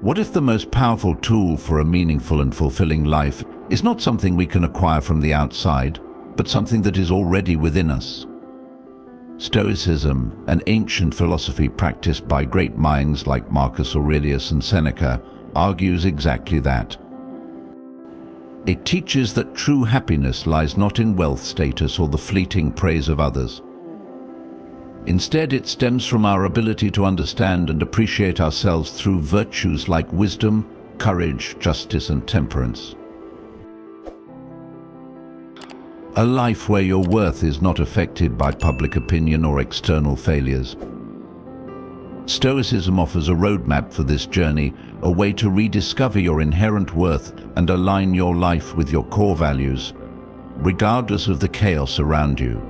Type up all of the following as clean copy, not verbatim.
What if the most powerful tool for a meaningful and fulfilling life is not something we can acquire from the outside, but something that is already within us? Stoicism, an ancient philosophy practiced by great minds like Marcus Aurelius and Seneca, argues exactly that. It teaches that true happiness lies not in wealth status or the fleeting praise of others. Instead, it stems from our ability to understand and appreciate ourselves through virtues like wisdom, courage, justice, and temperance. A life where your worth is not affected by public opinion or external failures. Stoicism offers a roadmap for this journey, a way to rediscover your inherent worth and align your life with your core values, regardless of the chaos around you.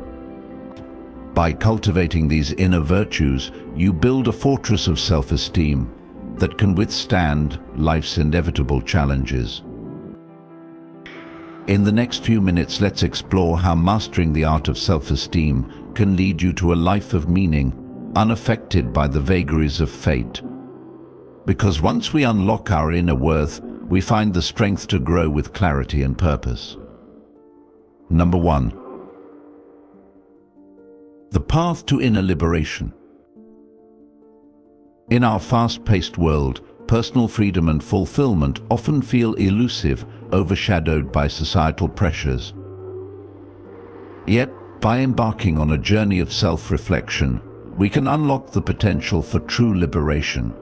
By cultivating these inner virtues, you build a fortress of self-esteem that can withstand life's inevitable challenges. In the next few minutes, let's explore how mastering the art of self-esteem can lead you to a life of meaning, unaffected by the vagaries of fate. Because once we unlock our inner worth, we find the strength to grow with clarity and purpose. Number 1. The path to inner liberation. In our fast-paced world, personal freedom and fulfillment often feel elusive, overshadowed by societal pressures. Yet, by embarking on a journey of self-reflection, we can unlock the potential for true liberation.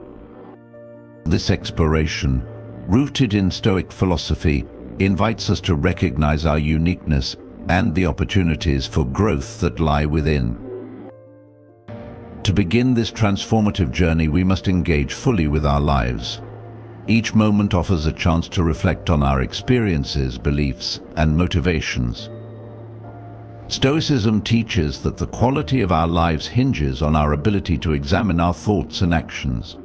This exploration, rooted in Stoic philosophy, invites us to recognize our uniqueness and the opportunities for growth that lie within. To begin this transformative journey, we must engage fully with our lives. Each moment offers a chance to reflect on our experiences, beliefs, and motivations. Stoicism teaches that the quality of our lives hinges on our ability to examine our thoughts and actions.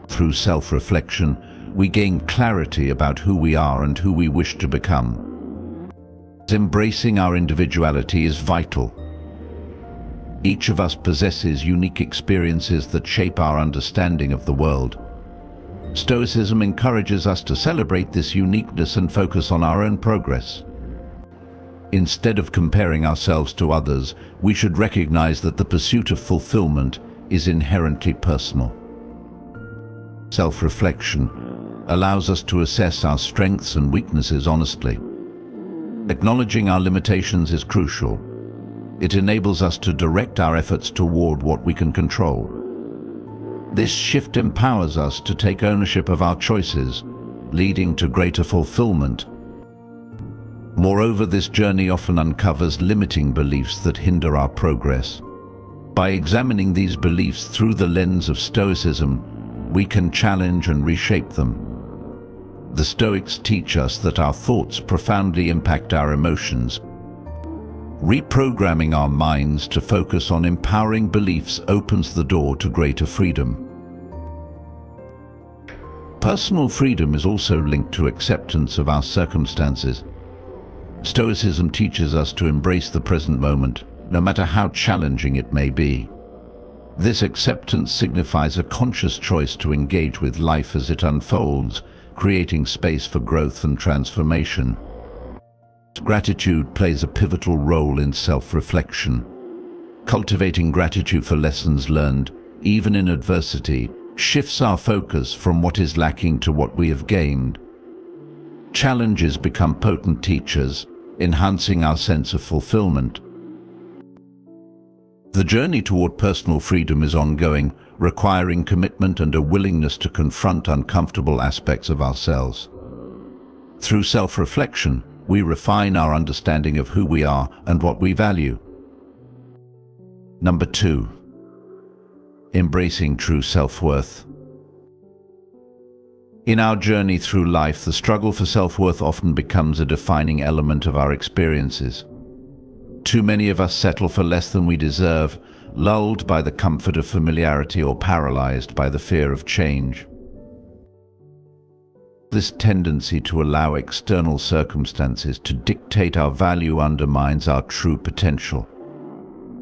Through self-reflection, we gain clarity about who we are and who we wish to become. Embracing our individuality is vital. Each of us possesses unique experiences that shape our understanding of the world. Stoicism encourages us to celebrate this uniqueness and focus on our own progress. Instead of comparing ourselves to others, we should recognize that the pursuit of fulfillment is inherently personal. Self-reflection allows us to assess our strengths and weaknesses honestly. Acknowledging our limitations is crucial. It enables us to direct our efforts toward what we can control. This shift empowers us to take ownership of our choices, leading to greater fulfillment. Moreover, this journey often uncovers limiting beliefs that hinder our progress. By examining these beliefs through the lens of Stoicism, we can challenge and reshape them. The Stoics teach us that our thoughts profoundly impact our emotions. Reprogramming our minds to focus on empowering beliefs opens the door to greater freedom. Personal freedom is also linked to acceptance of our circumstances. Stoicism teaches us to embrace the present moment, no matter how challenging it may be. This acceptance signifies a conscious choice to engage with life as it unfolds, creating space for growth and transformation. Gratitude plays a pivotal role in self-reflection. Cultivating gratitude for lessons learned, even in adversity, shifts our focus from what is lacking to what we have gained. Challenges become potent teachers, enhancing our sense of fulfillment. The journey toward personal freedom is ongoing, requiring commitment and a willingness to confront uncomfortable aspects of ourselves. Through self-reflection, we refine our understanding of who we are and what we value. Number 2. Embracing true self-worth. In our journey through life, the struggle for self-worth often becomes a defining element of our experiences. Too many of us settle for less than we deserve, lulled by the comfort of familiarity or paralyzed by the fear of change. This tendency to allow external circumstances to dictate our value undermines our true potential.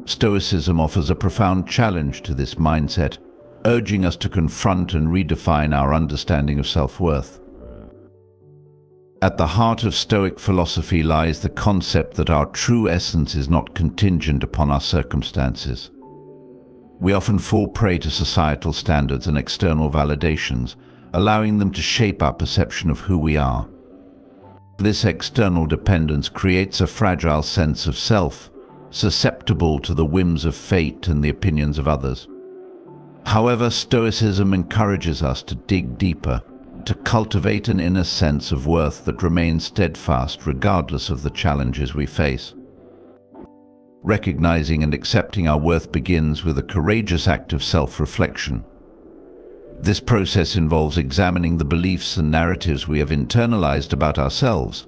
Stoicism offers a profound challenge to this mindset, urging us to confront and redefine our understanding of self-worth. At the heart of Stoic philosophy lies the concept that our true essence is not contingent upon our circumstances. We often fall prey to societal standards and external validations, allowing them to shape our perception of who we are. This external dependence creates a fragile sense of self, susceptible to the whims of fate and the opinions of others. However, Stoicism encourages us to dig deeper, to cultivate an inner sense of worth that remains steadfast regardless of the challenges we face. Recognizing and accepting our worth begins with a courageous act of self-reflection. This process involves examining the beliefs and narratives we have internalized about ourselves.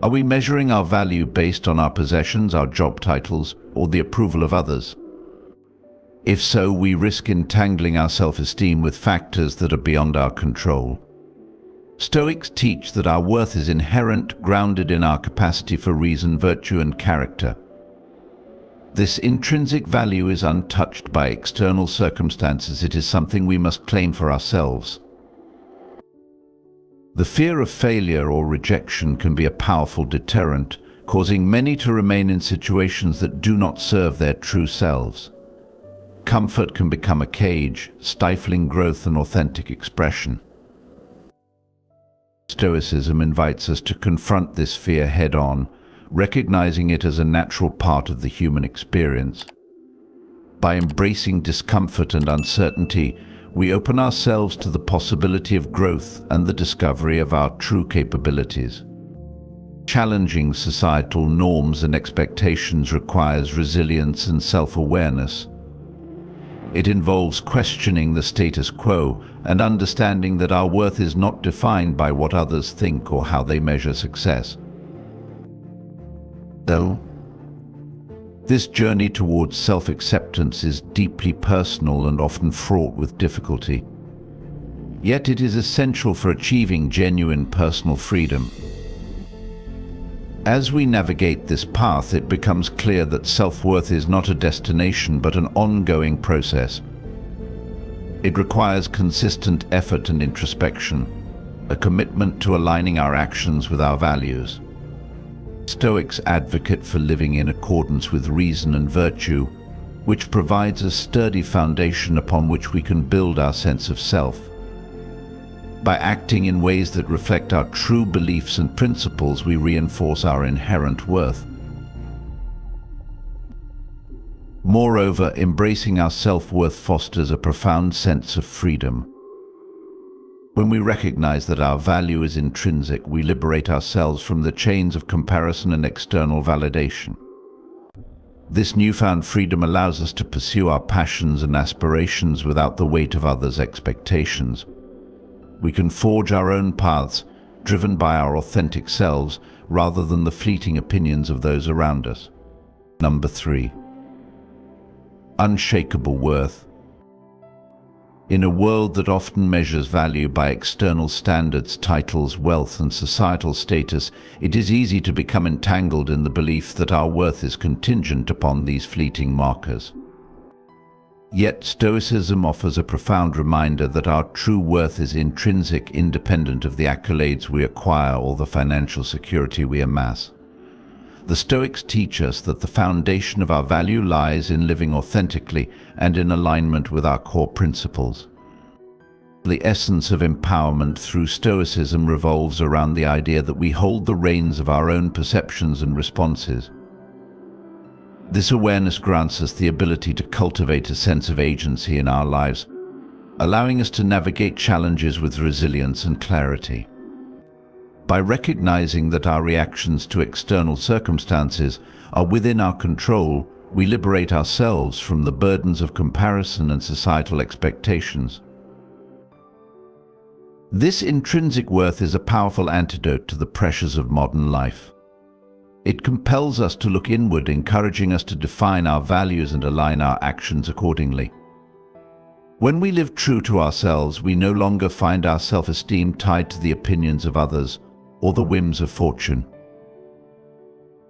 Are we measuring our value based on our possessions, our job titles, or the approval of others? If so, we risk entangling our self-esteem with factors that are beyond our control. Stoics teach that our worth is inherent, grounded in our capacity for reason, virtue, and character. This intrinsic value is untouched by external circumstances. It is something we must claim for ourselves. The fear of failure or rejection can be a powerful deterrent, causing many to remain in situations that do not serve their true selves. Comfort can become a cage, stifling growth and authentic expression. Stoicism invites us to confront this fear head-on, recognizing it as a natural part of the human experience. By embracing discomfort and uncertainty, we open ourselves to the possibility of growth and the discovery of our true capabilities. Challenging societal norms and expectations requires resilience and self-awareness. It involves questioning the status quo and understanding that our worth is not defined by what others think or how they measure success. Though, this journey towards self-acceptance is deeply personal and often fraught with difficulty. Yet it is essential for achieving genuine personal freedom. As we navigate this path, it becomes clear that self-worth is not a destination but an ongoing process. It requires consistent effort and introspection, a commitment to aligning our actions with our values. Stoics advocate for living in accordance with reason and virtue, which provides a sturdy foundation upon which we can build our sense of self. By acting in ways that reflect our true beliefs and principles, we reinforce our inherent worth. Moreover, embracing our self-worth fosters a profound sense of freedom. When we recognize that our value is intrinsic, we liberate ourselves from the chains of comparison and external validation. This newfound freedom allows us to pursue our passions and aspirations without the weight of others' expectations. We can forge our own paths, driven by our authentic selves, rather than the fleeting opinions of those around us. Number 3. Unshakable worth. In a world that often measures value by external standards, titles, wealth, and societal status, it is easy to become entangled in the belief that our worth is contingent upon these fleeting markers. Yet Stoicism offers a profound reminder that our true worth is intrinsic, independent of the accolades we acquire or the financial security we amass. The Stoics teach us that the foundation of our value lies in living authentically and in alignment with our core principles. The essence of empowerment through Stoicism revolves around the idea that we hold the reins of our own perceptions and responses. This awareness grants us the ability to cultivate a sense of agency in our lives, allowing us to navigate challenges with resilience and clarity. By recognizing that our reactions to external circumstances are within our control, we liberate ourselves from the burdens of comparison and societal expectations. This intrinsic worth is a powerful antidote to the pressures of modern life. It compels us to look inward, encouraging us to define our values and align our actions accordingly. When we live true to ourselves, we no longer find our self-esteem tied to the opinions of others or the whims of fortune.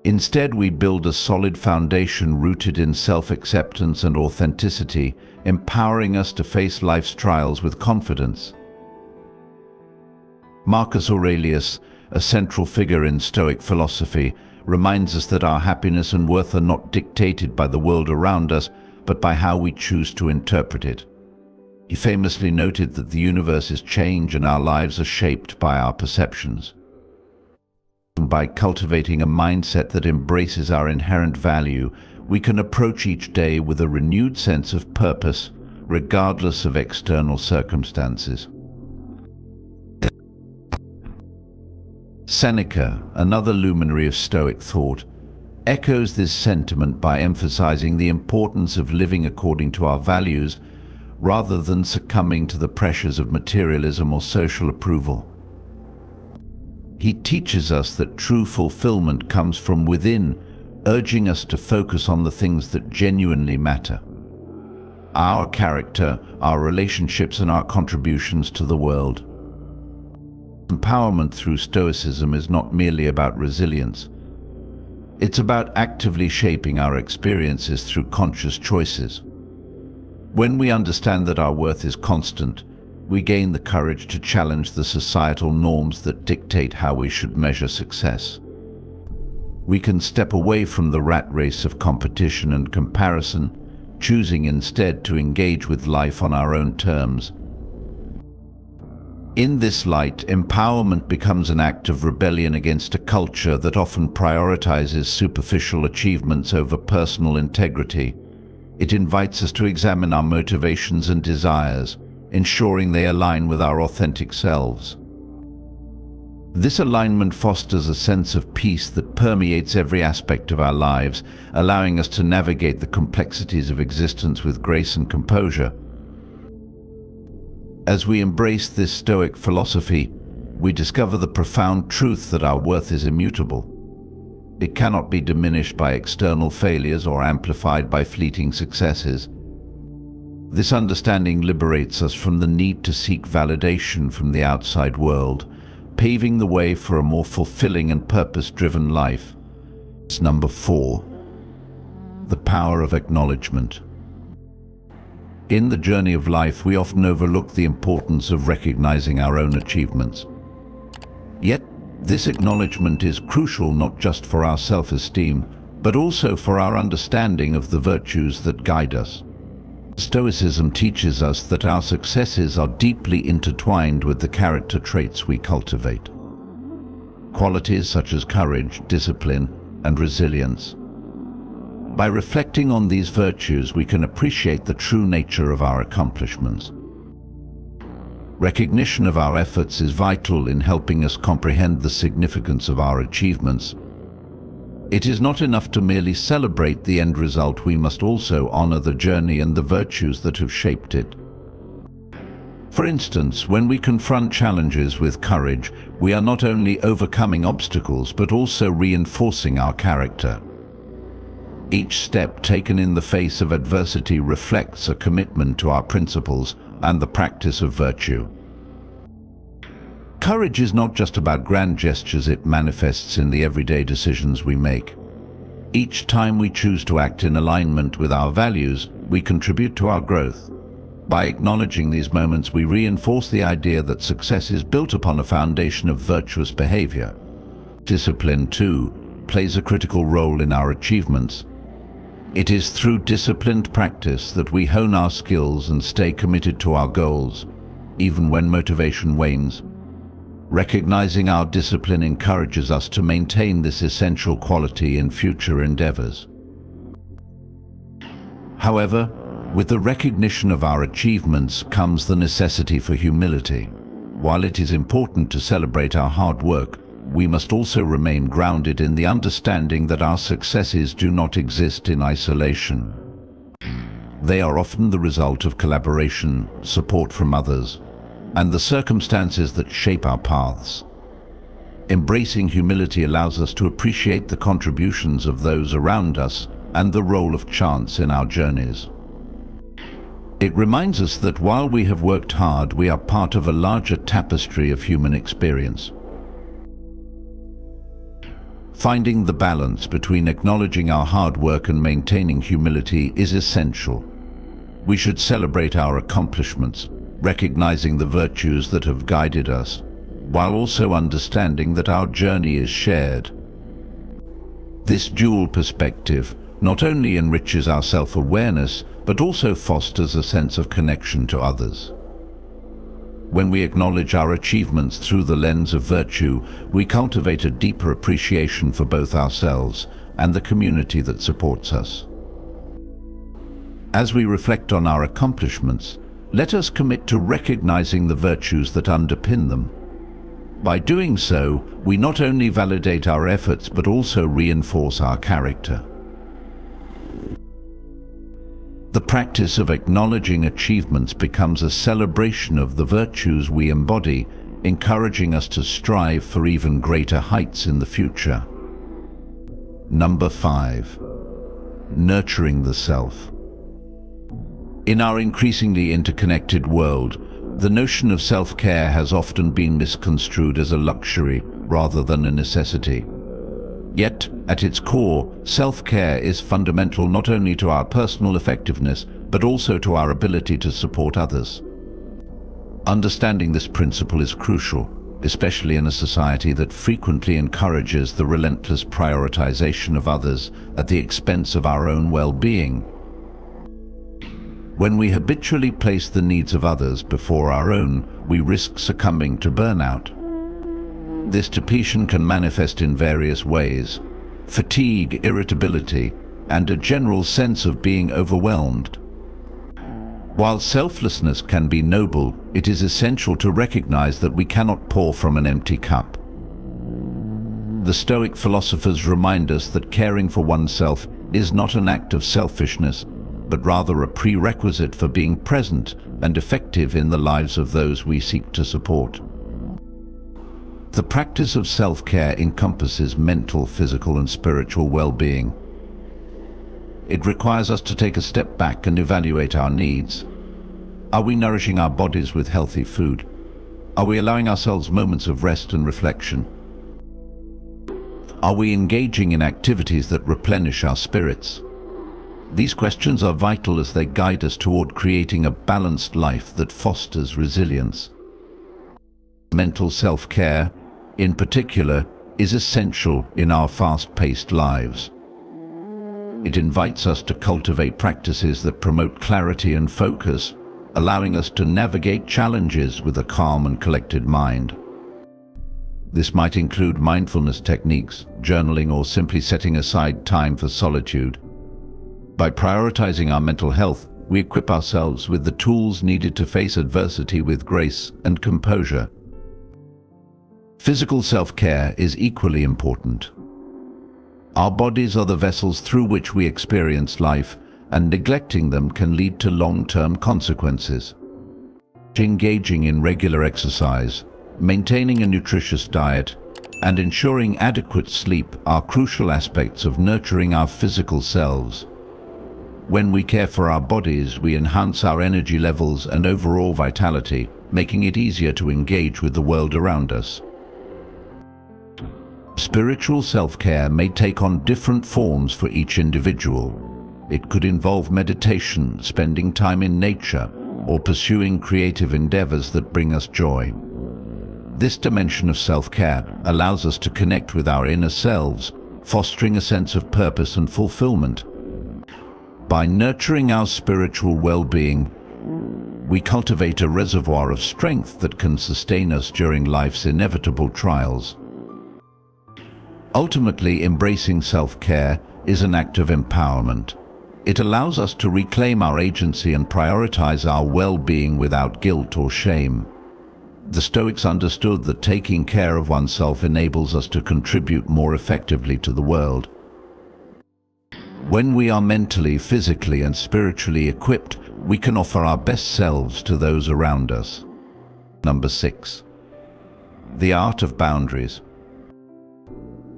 Instead, we build a solid foundation rooted in self-acceptance and authenticity, empowering us to face life's trials with confidence. Marcus Aurelius, a central figure in Stoic philosophy, reminds us that our happiness and worth are not dictated by the world around us, but by how we choose to interpret it. He famously noted that the universe is change and our lives are shaped by our perceptions. By cultivating a mindset that embraces our inherent value, we can approach each day with a renewed sense of purpose, regardless of external circumstances. Seneca, another luminary of Stoic thought, echoes this sentiment by emphasizing the importance of living according to our values rather than succumbing to the pressures of materialism or social approval. He teaches us that true fulfillment comes from within, urging us to focus on the things that genuinely matter: our character, our relationships, and our contributions to the world. Empowerment through Stoicism is not merely about resilience. It's about actively shaping our experiences through conscious choices. When we understand that our worth is constant, we gain the courage to challenge the societal norms that dictate how we should measure success. We can step away from the rat race of competition and comparison, choosing instead to engage with life on our own terms. In this light, empowerment becomes an act of rebellion against a culture that often prioritizes superficial achievements over personal integrity. It invites us to examine our motivations and desires, ensuring they align with our authentic selves. This alignment fosters a sense of peace that permeates every aspect of our lives, allowing us to navigate the complexities of existence with grace and composure. As we embrace this Stoic philosophy, we discover the profound truth that our worth is immutable. It cannot be diminished by external failures or amplified by fleeting successes. This understanding liberates us from the need to seek validation from the outside world, paving the way for a more fulfilling and purpose-driven life. Number 4. The power of acknowledgement. In the journey of life, we often overlook the importance of recognizing our own achievements. Yet, this acknowledgement is crucial not just for our self-esteem, but also for our understanding of the virtues that guide us. Stoicism teaches us that our successes are deeply intertwined with the character traits we cultivate. Qualities such as courage, discipline, and resilience. By reflecting on these virtues, we can appreciate the true nature of our accomplishments. Recognition of our efforts is vital in helping us comprehend the significance of our achievements. It is not enough to merely celebrate the end result, we must also honor the journey and the virtues that have shaped it. For instance, when we confront challenges with courage, we are not only overcoming obstacles but also reinforcing our character. Each step taken in the face of adversity reflects a commitment to our principles and the practice of virtue. Courage is not just about grand gestures, it manifests in the everyday decisions we make. Each time we choose to act in alignment with our values, we contribute to our growth. By acknowledging these moments, we reinforce the idea that success is built upon a foundation of virtuous behavior. Discipline, too, plays a critical role in our achievements. It is through disciplined practice that we hone our skills and stay committed to our goals, even when motivation wanes. Recognizing our discipline encourages us to maintain this essential quality in future endeavors. However, with the recognition of our achievements comes the necessity for humility. While it is important to celebrate our hard work, we must also remain grounded in the understanding that our successes do not exist in isolation. They are often the result of collaboration, support from others, and the circumstances that shape our paths. Embracing humility allows us to appreciate the contributions of those around us and the role of chance in our journeys. It reminds us that while we have worked hard, we are part of a larger tapestry of human experience. Finding the balance between acknowledging our hard work and maintaining humility is essential. We should celebrate our accomplishments, recognizing the virtues that have guided us, while also understanding that our journey is shared. This dual perspective not only enriches our self-awareness, but also fosters a sense of connection to others. When we acknowledge our achievements through the lens of virtue, we cultivate a deeper appreciation for both ourselves and the community that supports us. As we reflect on our accomplishments, let us commit to recognizing the virtues that underpin them. By doing so, we not only validate our efforts but also reinforce our character. The practice of acknowledging achievements becomes a celebration of the virtues we embody, encouraging us to strive for even greater heights in the future. Number 5. Nurturing the self. In our increasingly interconnected world, the notion of self-care has often been misconstrued as a luxury rather than a necessity. Yet, at its core, self-care is fundamental not only to our personal effectiveness, but also to our ability to support others. Understanding this principle is crucial, especially in a society that frequently encourages the relentless prioritization of others at the expense of our own well-being. When we habitually place the needs of others before our own, we risk succumbing to burnout. This depletion can manifest in various ways: fatigue, irritability, and a general sense of being overwhelmed. While selflessness can be noble, it is essential to recognize that we cannot pour from an empty cup. The Stoic philosophers remind us that caring for oneself is not an act of selfishness, but rather a prerequisite for being present and effective in the lives of those we seek to support. The practice of self-care encompasses mental, physical, and spiritual well-being. It requires us to take a step back and evaluate our needs. Are we nourishing our bodies with healthy food? Are we allowing ourselves moments of rest and reflection? Are we engaging in activities that replenish our spirits? These questions are vital as they guide us toward creating a balanced life that fosters resilience. Mental self-care, in particular, is essential in our fast-paced lives. It invites us to cultivate practices that promote clarity and focus, allowing us to navigate challenges with a calm and collected mind. This might include mindfulness techniques, journaling, or simply setting aside time for solitude. By prioritizing our mental health, we equip ourselves with the tools needed to face adversity with grace and composure. Physical self-care is equally important. Our bodies are the vessels through which we experience life, and neglecting them can lead to long-term consequences. Engaging in regular exercise, maintaining a nutritious diet, and ensuring adequate sleep are crucial aspects of nurturing our physical selves. When we care for our bodies, we enhance our energy levels and overall vitality, making it easier to engage with the world around us. Spiritual self-care may take on different forms for each individual. It could involve meditation, spending time in nature, or pursuing creative endeavors that bring us joy. This dimension of self-care allows us to connect with our inner selves, fostering a sense of purpose and fulfillment. By nurturing our spiritual well-being, we cultivate a reservoir of strength that can sustain us during life's inevitable trials. Ultimately, embracing self-care is an act of empowerment. It allows us to reclaim our agency and prioritize our well-being without guilt or shame. The Stoics understood that taking care of oneself enables us to contribute more effectively to the world. When we are mentally, physically, and spiritually equipped, we can offer our best selves to those around us. Number 6. The art of boundaries.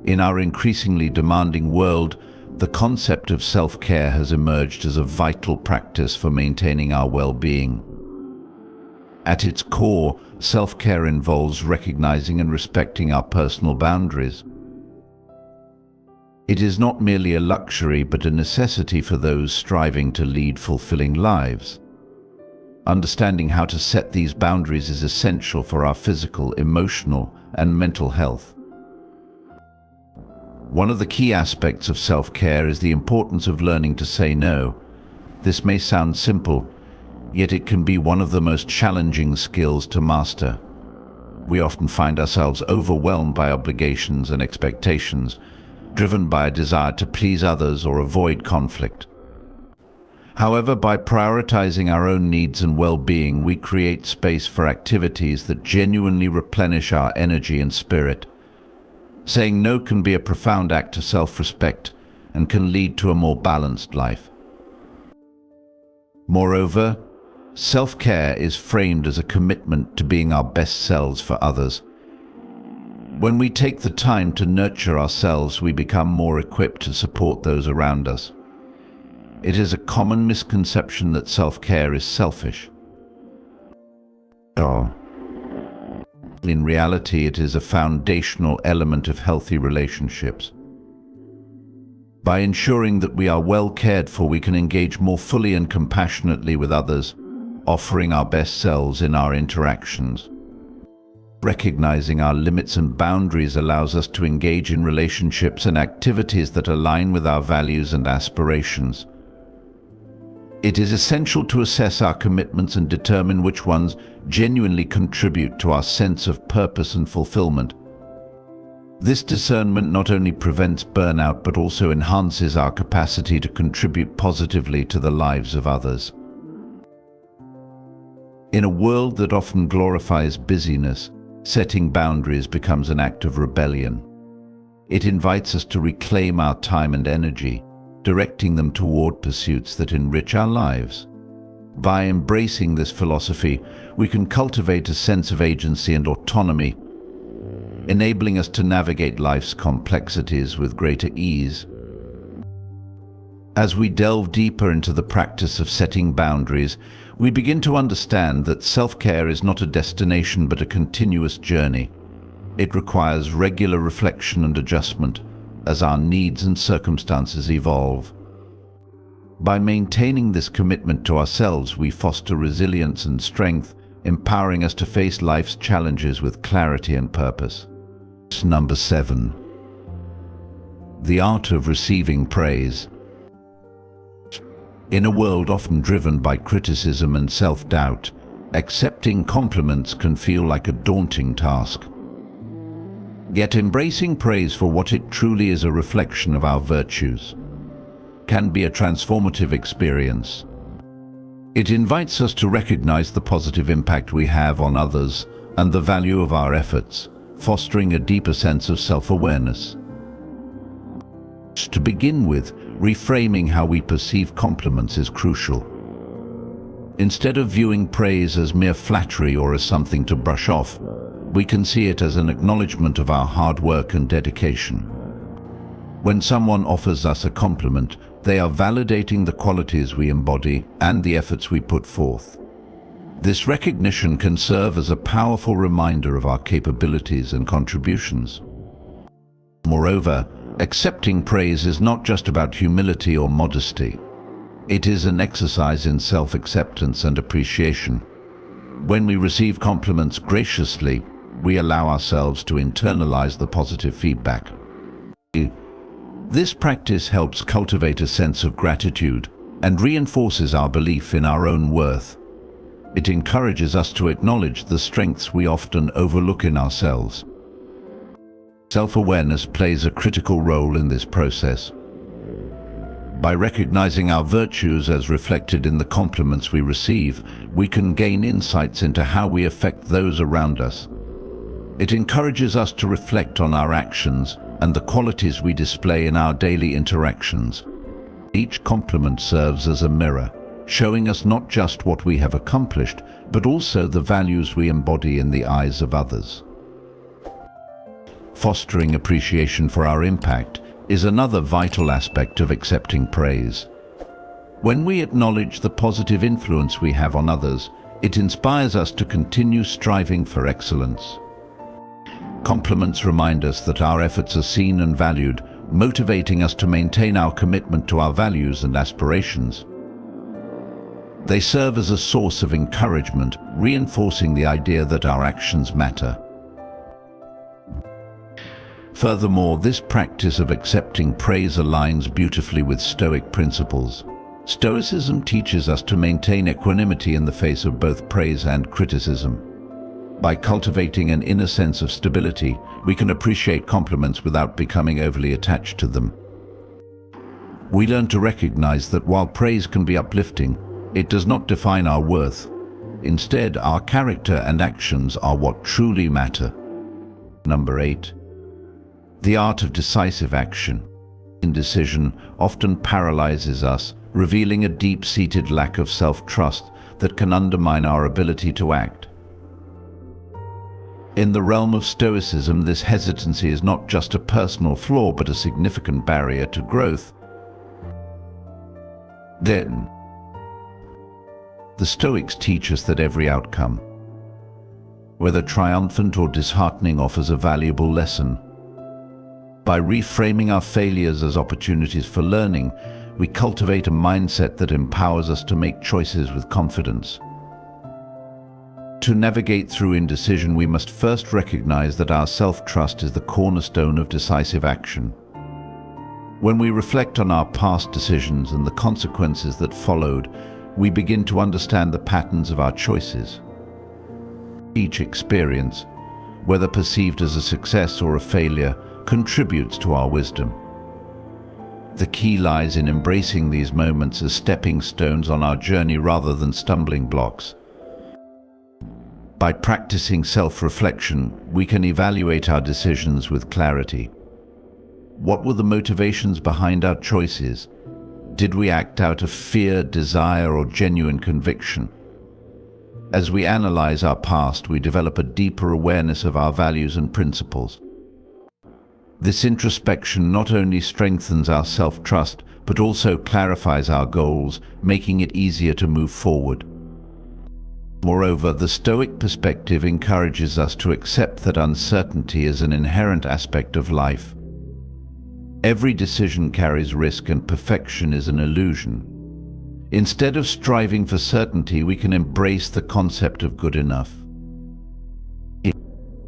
In our increasingly demanding world, the concept of self-care has emerged as a vital practice for maintaining our well-being. At its core, self-care involves recognizing and respecting our personal boundaries. It is not merely a luxury but a necessity for those striving to lead fulfilling lives. Understanding how to set these boundaries is essential for our physical, emotional, and mental health. One of the key aspects of self-care is the importance of learning to say no. This may sound simple, yet it can be one of the most challenging skills to master. We often find ourselves overwhelmed by obligations and expectations, driven by a desire to please others or avoid conflict. However, by prioritizing our own needs and well-being, we create space for activities that genuinely replenish our energy and spirit. Saying no can be a profound act of self-respect and can lead to a more balanced life. Moreover, self-care is framed as a commitment to being our best selves for others. When we take the time to nurture ourselves, we become more equipped to support those around us. It is a common misconception that self-care is selfish. In reality, it is a foundational element of healthy relationships. By ensuring that we are well cared for, we can engage more fully and compassionately with others, offering our best selves in our interactions. Recognizing our limits and boundaries allows us to engage in relationships and activities that align with our values and aspirations. It is essential to assess our commitments and determine which ones genuinely contribute to our sense of purpose and fulfillment. This discernment not only prevents burnout but also enhances our capacity to contribute positively to the lives of others. In a world that often glorifies busyness, setting boundaries becomes an act of rebellion. It invites us to reclaim our time and energy, directing them toward pursuits that enrich our lives. By embracing this philosophy, we can cultivate a sense of agency and autonomy, enabling us to navigate life's complexities with greater ease. As we delve deeper into the practice of setting boundaries, we begin to understand that self-care is not a destination but a continuous journey. It requires regular reflection and adjustment as our needs and circumstances evolve. By maintaining this commitment to ourselves, we foster resilience and strength, empowering us to face life's challenges with clarity and purpose. Number 7. The art of receiving praise. In a world often driven by criticism and self-doubt, accepting compliments can feel like a daunting task. Yet embracing praise for what it truly is, a reflection of our virtues, can be a transformative experience. It invites us to recognize the positive impact we have on others and the value of our efforts, fostering a deeper sense of self-awareness. To begin with, reframing how we perceive compliments is crucial. Instead of viewing praise as mere flattery or as something to brush off, we can see it as an acknowledgement of our hard work and dedication. When someone offers us a compliment, they are validating the qualities we embody and the efforts we put forth. This recognition can serve as a powerful reminder of our capabilities and contributions. Moreover, accepting praise is not just about humility or modesty. It is an exercise in self-acceptance and appreciation. When we receive compliments graciously, we allow ourselves to internalize the positive feedback. This practice helps cultivate a sense of gratitude and reinforces our belief in our own worth. It encourages us to acknowledge the strengths we often overlook in ourselves. Self-awareness plays a critical role in this process. By recognizing our virtues as reflected in the compliments we receive, we can gain insights into how we affect those around us. It encourages us to reflect on our actions and the qualities we display in our daily interactions. Each compliment serves as a mirror, showing us not just what we have accomplished, but also the values we embody in the eyes of others. Fostering appreciation for our impact is another vital aspect of accepting praise. When we acknowledge the positive influence we have on others, it inspires us to continue striving for excellence. Compliments remind us that our efforts are seen and valued, motivating us to maintain our commitment to our values and aspirations. They serve as a source of encouragement, reinforcing the idea that our actions matter. Furthermore, this practice of accepting praise aligns beautifully with Stoic principles. Stoicism teaches us to maintain equanimity in the face of both praise and criticism. By cultivating an inner sense of stability, we can appreciate compliments without becoming overly attached to them. We learn to recognize that while praise can be uplifting, it does not define our worth. Instead, our character and actions are what truly matter. Number 8. The art of decisive action. Indecision often paralyzes us, revealing a deep-seated lack of self-trust that can undermine our ability to act. In the realm of Stoicism, this hesitancy is not just a personal flaw, but a significant barrier to growth. Then, the Stoics teach us that every outcome, whether triumphant or disheartening, offers a valuable lesson. By reframing our failures as opportunities for learning, we cultivate a mindset that empowers us to make choices with confidence. To navigate through indecision, we must first recognize that our self-trust is the cornerstone of decisive action. When we reflect on our past decisions and the consequences that followed, we begin to understand the patterns of our choices. Each experience, whether perceived as a success or a failure, contributes to our wisdom. The key lies in embracing these moments as stepping stones on our journey rather than stumbling blocks. By practicing self-reflection, we can evaluate our decisions with clarity. What were the motivations behind our choices? Did we act out of fear, desire, or genuine conviction? As we analyze our past, we develop a deeper awareness of our values and principles. This introspection not only strengthens our self-trust, but also clarifies our goals, making it easier to move forward. Moreover, the Stoic perspective encourages us to accept that uncertainty is an inherent aspect of life. Every decision carries risk, and perfection is an illusion. Instead of striving for certainty, we can embrace the concept of good enough.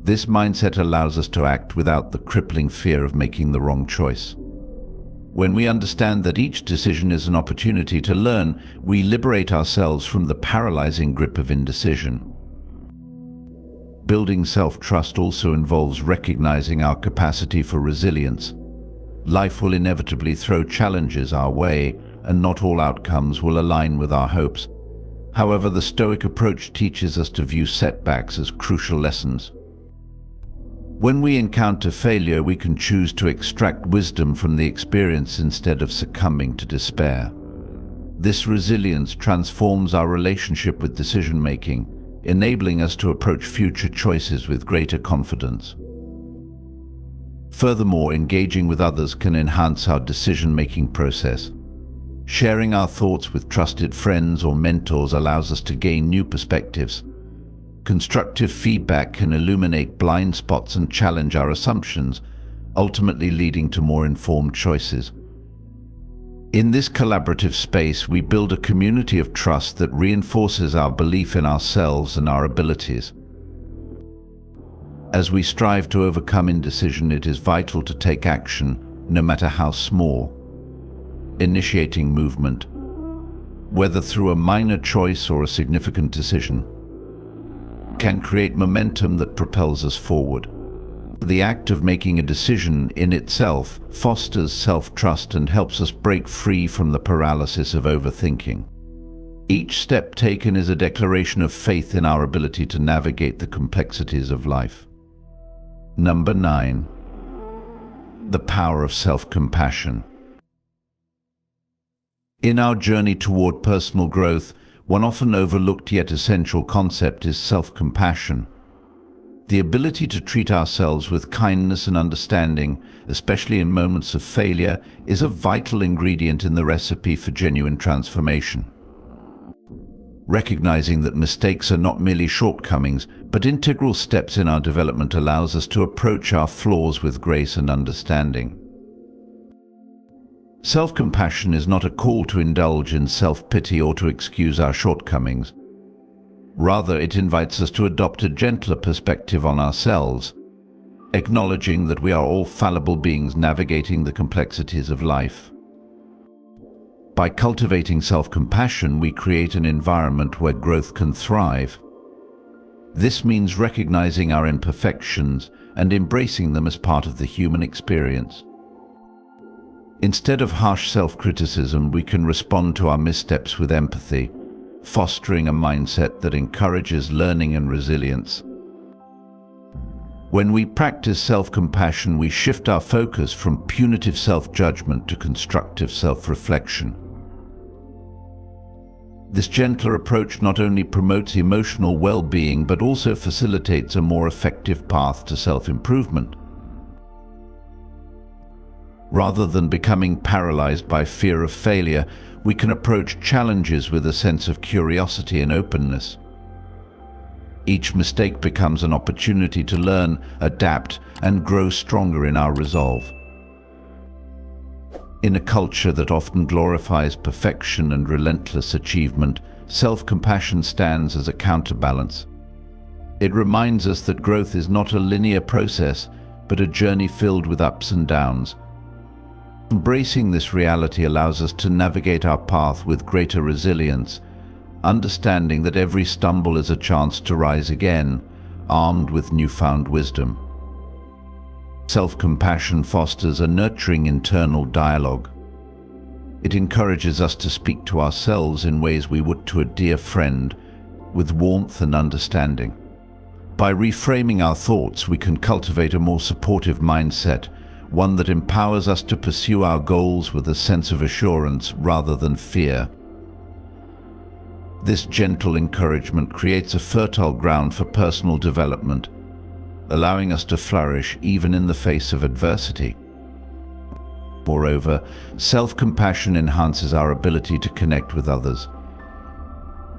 This mindset allows us to act without the crippling fear of making the wrong choice. When we understand that each decision is an opportunity to learn, we liberate ourselves from the paralyzing grip of indecision. Building self-trust also involves recognizing our capacity for resilience. Life will inevitably throw challenges our way, and not all outcomes will align with our hopes. However, the Stoic approach teaches us to view setbacks as crucial lessons. When we encounter failure, we can choose to extract wisdom from the experience instead of succumbing to despair. This resilience transforms our relationship with decision-making, enabling us to approach future choices with greater confidence. Furthermore, engaging with others can enhance our decision-making process. Sharing our thoughts with trusted friends or mentors allows us to gain new perspectives. Constructive feedback can illuminate blind spots and challenge our assumptions, ultimately leading to more informed choices. In this collaborative space, we build a community of trust that reinforces our belief in ourselves and our abilities. As we strive to overcome indecision, it is vital to take action, no matter how small. Initiating movement, whether through a minor choice or a significant decision, can create momentum that propels us forward. The act of making a decision in itself fosters self-trust and helps us break free from the paralysis of overthinking. Each step taken is a declaration of faith in our ability to navigate the complexities of life. Number 9. The power of self-compassion. In our journey toward personal growth, one often overlooked yet essential concept is self-compassion. The ability to treat ourselves with kindness and understanding, especially in moments of failure, is a vital ingredient in the recipe for genuine transformation. Recognizing that mistakes are not merely shortcomings, but integral steps in our development allows us to approach our flaws with grace and understanding. Self-compassion is not a call to indulge in self-pity or to excuse our shortcomings. Rather, it invites us to adopt a gentler perspective on ourselves, acknowledging that we are all fallible beings navigating the complexities of life. By cultivating self-compassion, we create an environment where growth can thrive. This means recognizing our imperfections and embracing them as part of the human experience. Instead of harsh self-criticism, we can respond to our missteps with empathy, fostering a mindset that encourages learning and resilience. When we practice self-compassion, we shift our focus from punitive self-judgment to constructive self-reflection. This gentler approach not only promotes emotional well-being, but also facilitates a more effective path to self-improvement. Rather than becoming paralyzed by fear of failure, we can approach challenges with a sense of curiosity and openness. Each mistake becomes an opportunity to learn, adapt, and grow stronger in our resolve. In a culture that often glorifies perfection and relentless achievement, self-compassion stands as a counterbalance. It reminds us that growth is not a linear process, but a journey filled with ups and downs. Embracing this reality allows us to navigate our path with greater resilience, understanding that every stumble is a chance to rise again, armed with newfound wisdom. Self-compassion fosters a nurturing internal dialogue. It encourages us to speak to ourselves in ways we would to a dear friend, with warmth and understanding. By reframing our thoughts, we can cultivate a more supportive mindset, one that empowers us to pursue our goals with a sense of assurance rather than fear. This gentle encouragement creates a fertile ground for personal development, allowing us to flourish even in the face of adversity. Moreover, self-compassion enhances our ability to connect with others.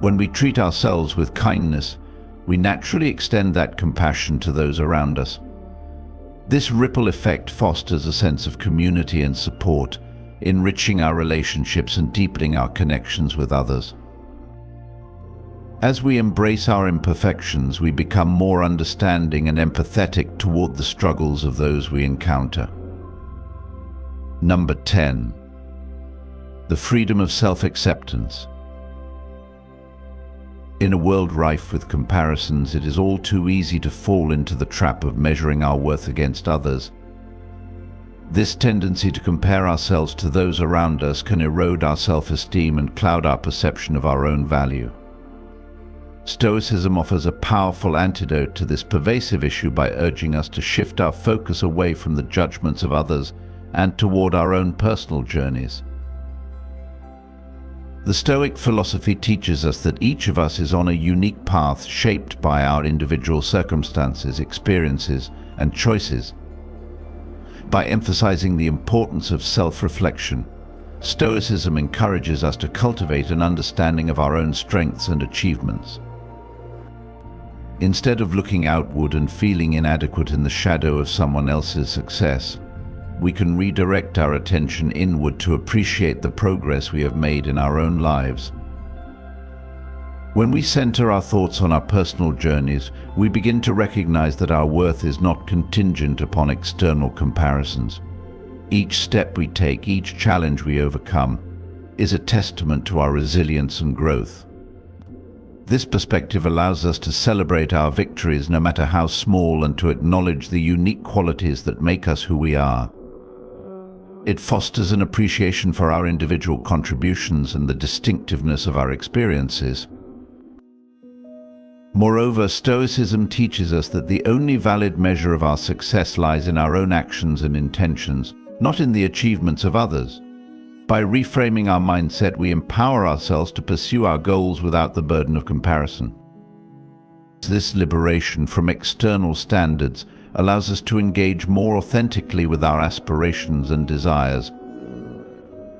When we treat ourselves with kindness, we naturally extend that compassion to those around us. This ripple effect fosters a sense of community and support, enriching our relationships and deepening our connections with others. As we embrace our imperfections, we become more understanding and empathetic toward the struggles of those we encounter. Number 10. The freedom of self-acceptance. In a world rife with comparisons, it is all too easy to fall into the trap of measuring our worth against others. This tendency to compare ourselves to those around us can erode our self-esteem and cloud our perception of our own value. Stoicism offers a powerful antidote to this pervasive issue by urging us to shift our focus away from the judgments of others and toward our own personal journeys. The Stoic philosophy teaches us that each of us is on a unique path shaped by our individual circumstances, experiences, and choices. By emphasizing the importance of self-reflection, Stoicism encourages us to cultivate an understanding of our own strengths and achievements. Instead of looking outward and feeling inadequate in the shadow of someone else's success, we can redirect our attention inward to appreciate the progress we have made in our own lives. When we center our thoughts on our personal journeys, we begin to recognize that our worth is not contingent upon external comparisons. Each step we take, each challenge we overcome, is a testament to our resilience and growth. This perspective allows us to celebrate our victories, no matter how small, and to acknowledge the unique qualities that make us who we are. It fosters an appreciation for our individual contributions and the distinctiveness of our experiences. Moreover, Stoicism teaches us that the only valid measure of our success lies in our own actions and intentions, not in the achievements of others. By reframing our mindset, we empower ourselves to pursue our goals without the burden of comparison. This liberation from external standards allows us to engage more authentically with our aspirations and desires.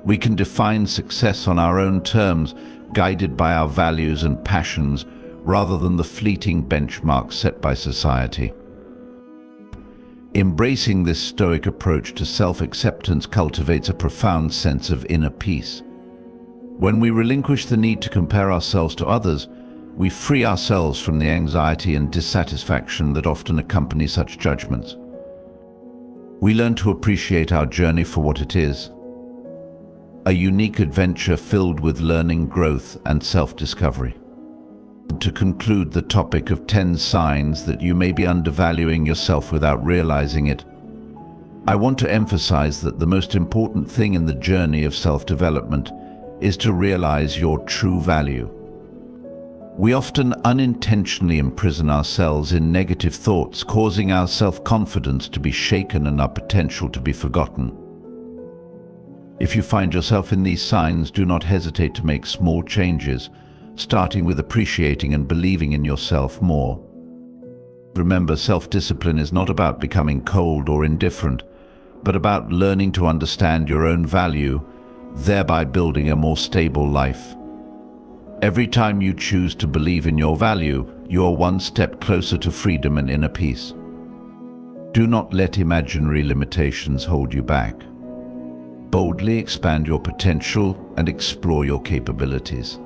We can define success on our own terms, guided by our values and passions, rather than the fleeting benchmarks set by society. Embracing this Stoic approach to self-acceptance cultivates a profound sense of inner peace. When we relinquish the need to compare ourselves to others, we free ourselves from the anxiety and dissatisfaction that often accompany such judgments. We learn to appreciate our journey for what it is, a unique adventure filled with learning, growth, and self-discovery. To conclude the topic of 10 signs that you may be undervaluing yourself without realizing it, I want to emphasize that the most important thing in the journey of self-development is to realize your true value. We often unintentionally imprison ourselves in negative thoughts, causing our self-confidence to be shaken and our potential to be forgotten. If you find yourself in these signs, do not hesitate to make small changes, starting with appreciating and believing in yourself more. Remember, self-discipline is not about becoming cold or indifferent, but about learning to understand your own value, thereby building a more stable life. Every time you choose to believe in your value, you are one step closer to freedom and inner peace. Do not let imaginary limitations hold you back. Boldly expand your potential and explore your capabilities.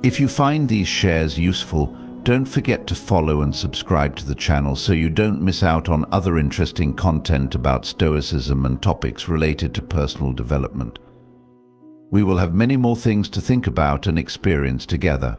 If you find these shares useful, don't forget to follow and subscribe to the channel so you don't miss out on other interesting content about Stoicism and topics related to personal development. We will have many more things to think about and experience together.